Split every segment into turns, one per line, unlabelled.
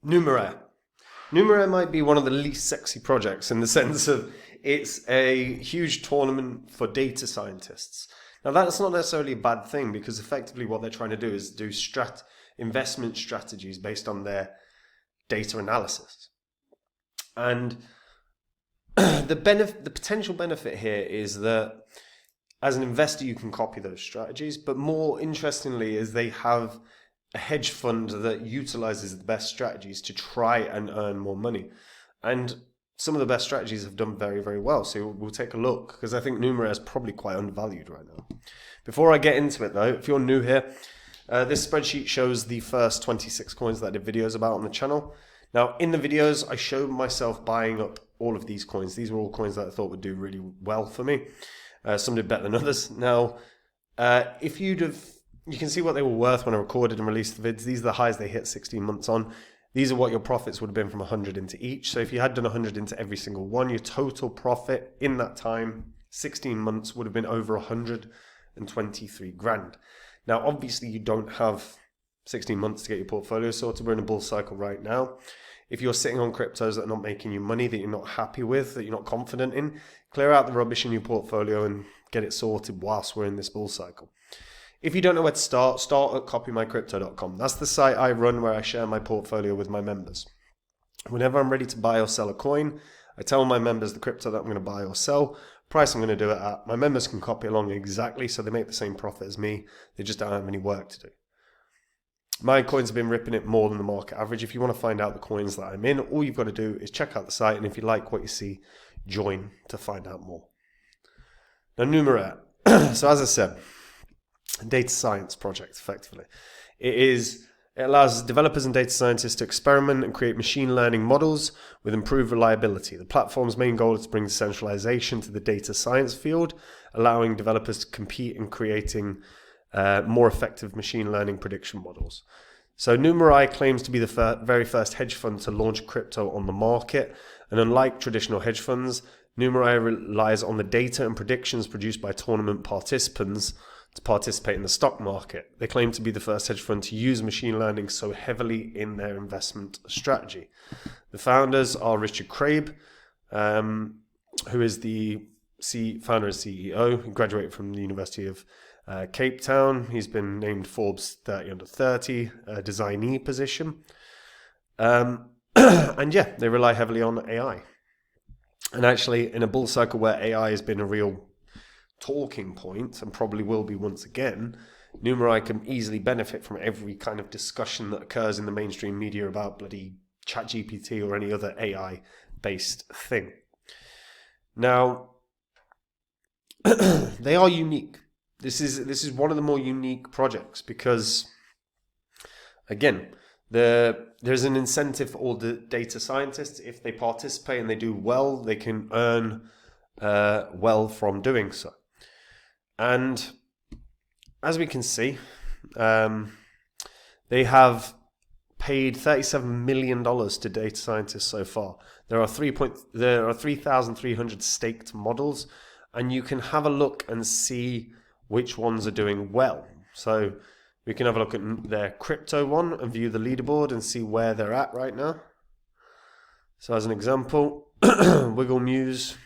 Numeraire. Numeraire might be one of the least sexy projects in the sense of it's a huge tournament for data scientists. Now that's not necessarily a bad thing because effectively what they're trying to do is do investment strategies based on their data analysis. And the potential benefit here is that as an investor you can copy those strategies, but more interestingly is they have a hedge fund that utilizes the best strategies to try and earn more money. And some of the best strategies have done very, very well. So we'll take a look because I think Numeraire is probably quite undervalued right now. Before I get into it though, if you're new here, this spreadsheet shows the first 26 coins that I did videos about on the channel. Now in the videos, I showed myself buying up all of these coins. These were all coins that I thought would do really well for me. Some did better than others. Now, if you can see what they were worth when I recorded and released the vids. These are the highs they hit 16 months on. These are what your profits would have been from 100 into each. So if you had done 100 into every single one, your total profit in that time, 16 months, would have been over 123 grand. Now, obviously, you don't have 16 months to get your portfolio sorted. We're in a bull cycle right now. If you're sitting on cryptos that are not making you money, that you're not happy with, that you're not confident in, clear out the rubbish in your portfolio and get it sorted whilst we're in this bull cycle. If you don't know where to start at copymycrypto.com. That's the site I run where I share my portfolio with my members. Whenever I'm ready to buy or sell a coin, I tell my members the crypto that I'm going to buy or sell, price I'm going to do it at. My members can copy along exactly, so they make the same profit as me. They just don't have any work to do. My coins have been ripping it more than the market average. If you want to find out the coins that I'm in, all you've got to do is check out the site, and if you like what you see, join to find out more. Now, Numeraire. So as I said, data science project, effectively. It allows developers and data scientists to experiment and create machine learning models with improved reliability. The platform's main goal is to bring decentralization to the data science field, allowing developers to compete in creating more effective machine learning prediction models. So Numeraire claims to be the very first hedge fund to launch crypto on the market, and unlike traditional hedge funds, Numeraire relies on the data and predictions produced by tournament participants to participate in the stock market. They claim to be the first hedge fund to use machine learning so heavily in their investment strategy. The founders are Richard Craib, who is the founder and CEO. He graduated from the University of Cape Town. He's been named Forbes 30 under 30, a designee position. And yeah, they rely heavily on AI. And actually, in a bull cycle where AI has been a real talking point, and probably will be once again, Numeraire can easily benefit from every kind of discussion that occurs in the mainstream media about bloody ChatGPT or any other AI-based thing. Now, they are unique. This is one of the more unique projects because, again, there's an incentive for all the data scientists. If they participate and they do well, they can earn well from doing so. And as we can see, they have paid $37 million to data scientists so far. There are 3,300 staked models, and you can have a look and see which ones are doing well. So we can have a look at their crypto one and view the leaderboard and see where they're at right now. So as an example, Wiggle Muse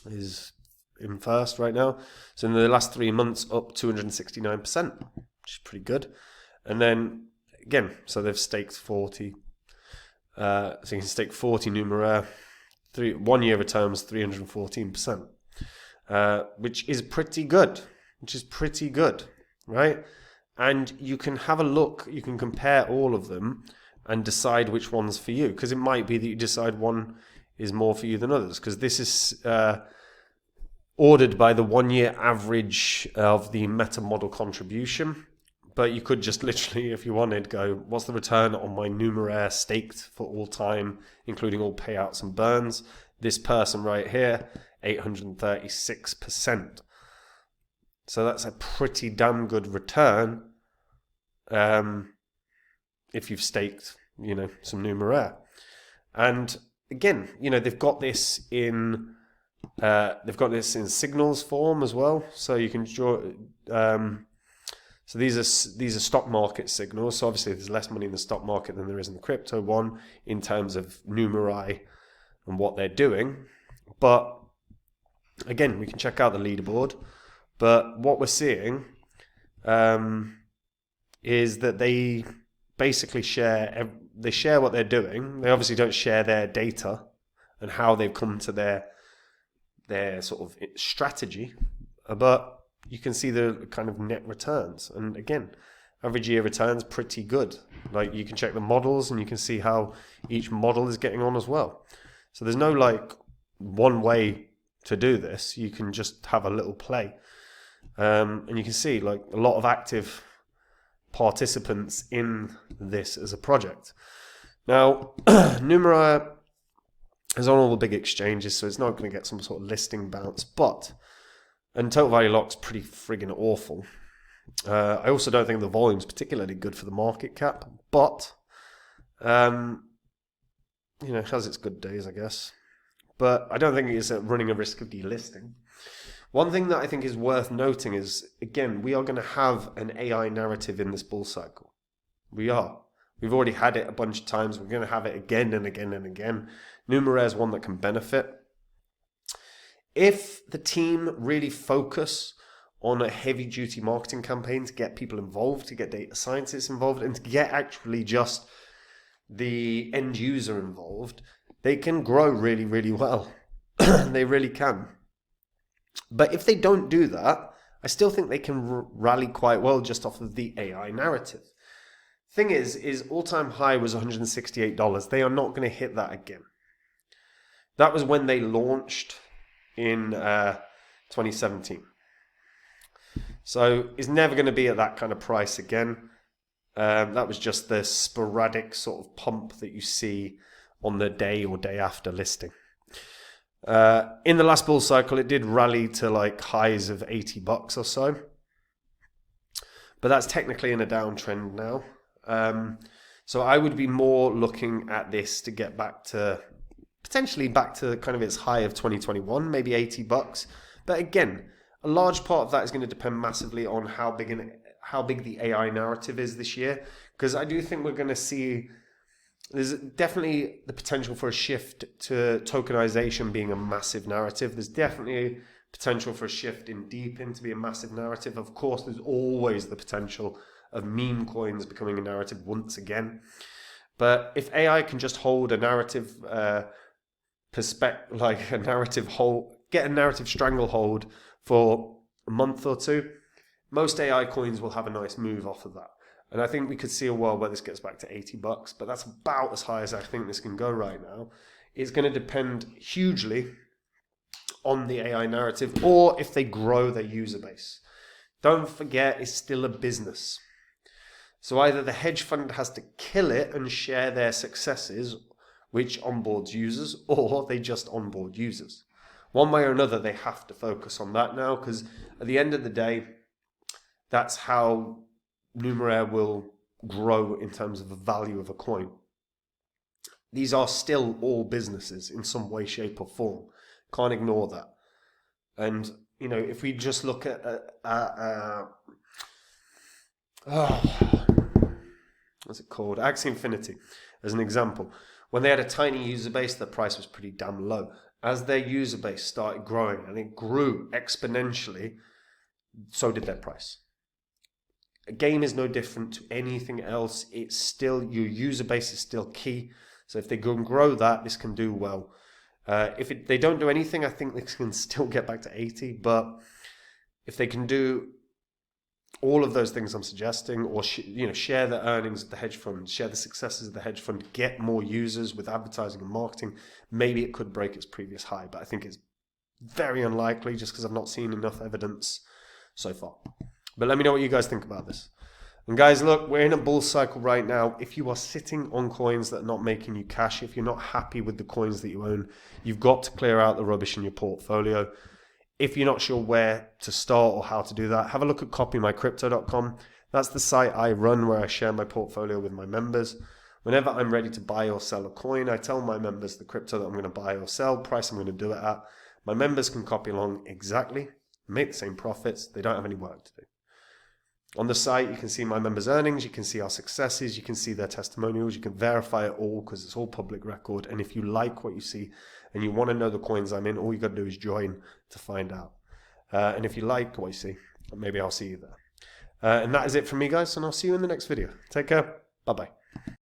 is in first right now. So in the last 3 months, up 269%, which is pretty good. And then again, so they've staked 40. So you can stake 40 Numeraire. 1 year returns 314%, which is pretty good. Right? And you can have a look, you can compare all of them and decide which one's for you, because it might be that you decide one is more for you than others, because this is ordered by the 1 year average of the meta model contribution. But you could just literally, if you wanted, go, what's the return on my Numeraire staked for all time, including all payouts and burns? This person right here, 836%. So that's a pretty damn good return if you've staked, some Numeraire. And again, they've got this in signals form as well. So you can draw. So these are stock market signals. So obviously there's less money in the stock market than there is in the crypto one in terms of Numeraire and what they're doing. But again, we can check out the leaderboard. But what we're seeing is that they basically share what they're doing. They obviously don't share their data and how they've come to their sort of strategy, but you can see the kind of net returns. And again, average year returns pretty good. Like, you can check the models and you can see how each model is getting on as well. So there's no like one way to do this. You can just have a little play, and you can see like a lot of active participants in this as a project. Now, Numeraire is on all the big exchanges, so it's not going to get some sort of listing bounce, and total value lock's pretty friggin' awful. I also don't think the volume's particularly good for the market cap, but it has its good days, I guess. But I don't think it's running a risk of delisting. One thing that I think is worth noting is, again, we are going to have an AI narrative in this bull cycle. We are. We've already had it a bunch of times. We're going to have it again and again and again. Numeraire is one that can benefit. If the team really focus on a heavy-duty marketing campaign to get people involved, to get data scientists involved, and to get actually just the end user involved, they can grow really, really well. They really can. But if they don't do that, I still think they can rally quite well just off of the AI narrative. Thing is all-time high was $168. They are not going to hit that again. That was when they launched in 2017. So it's never going to be at that kind of price again. That was just the sporadic sort of pump that you see on the day or day after listing. In the last bull cycle, it did rally to like highs of $80 or so. But that's technically in a downtrend now. So I would be more looking at this to get potentially back to kind of its high of 2021, maybe $80. But again, a large part of that is going to depend massively on how big the AI narrative is this year. Because I do think we're going to see, there's definitely the potential for a shift to tokenization being a massive narrative. There's definitely potential for a shift in DeepIn to be a massive narrative. Of course, there's always the potential of meme coins becoming a narrative once again. But if AI can just hold a narrative get a narrative stranglehold for a month or two, most AI coins will have a nice move off of that. And I think we could see a world where this gets back to $80, but that's about as high as I think this can go right now. It's going to depend hugely on the AI narrative, or if they grow their user base. Don't forget, it's still a business. So either the hedge fund has to kill it and share their successes, which onboards users, or they just onboard users. One way or another, they have to focus on that now, because at the end of the day, that's how Numeraire will grow in terms of the value of a coin. These are still all businesses in some way, shape or form. Can't ignore that. And, if we just look at what's it called? Axie Infinity as an example. When they had a tiny user base, their price was pretty damn low. As their user base started growing, and it grew exponentially, so did their price. A game is no different to anything else. It's still, your user base is still key. So if they go and grow that, this can do well. If they don't do anything, I think this can still get back to 80. But if they can do all of those things I'm suggesting, or share the earnings of the hedge fund, share the successes of the hedge fund, get more users with advertising and marketing, maybe it could break its previous high. But I think it's very unlikely, just because I've not seen enough evidence so far. But let me know what you guys think about this. And guys, look, we're in a bull cycle right now. If you are sitting on coins that are not making you cash, if you're not happy with the coins that you own, you've got to clear out the rubbish in your portfolio. If you're not sure where to start or how to do that, have a look at copymycrypto.com. That's the site I run where I share my portfolio with my members. Whenever I'm ready to buy or sell a coin, I tell my members the crypto that I'm going to buy or sell, price I'm going to do it at. My members can copy along exactly, make the same profits. They don't have any work to do. On the site, you can see my members' earnings, you can see our successes, you can see their testimonials, you can verify it all because it's all public record. And if you like what you see and you want to know the coins I'm in, all you got to do is join to find out. And if you like what you see, maybe I'll see you there. And that is it from me, guys, and I'll see you in the next video. Take care. Bye-bye.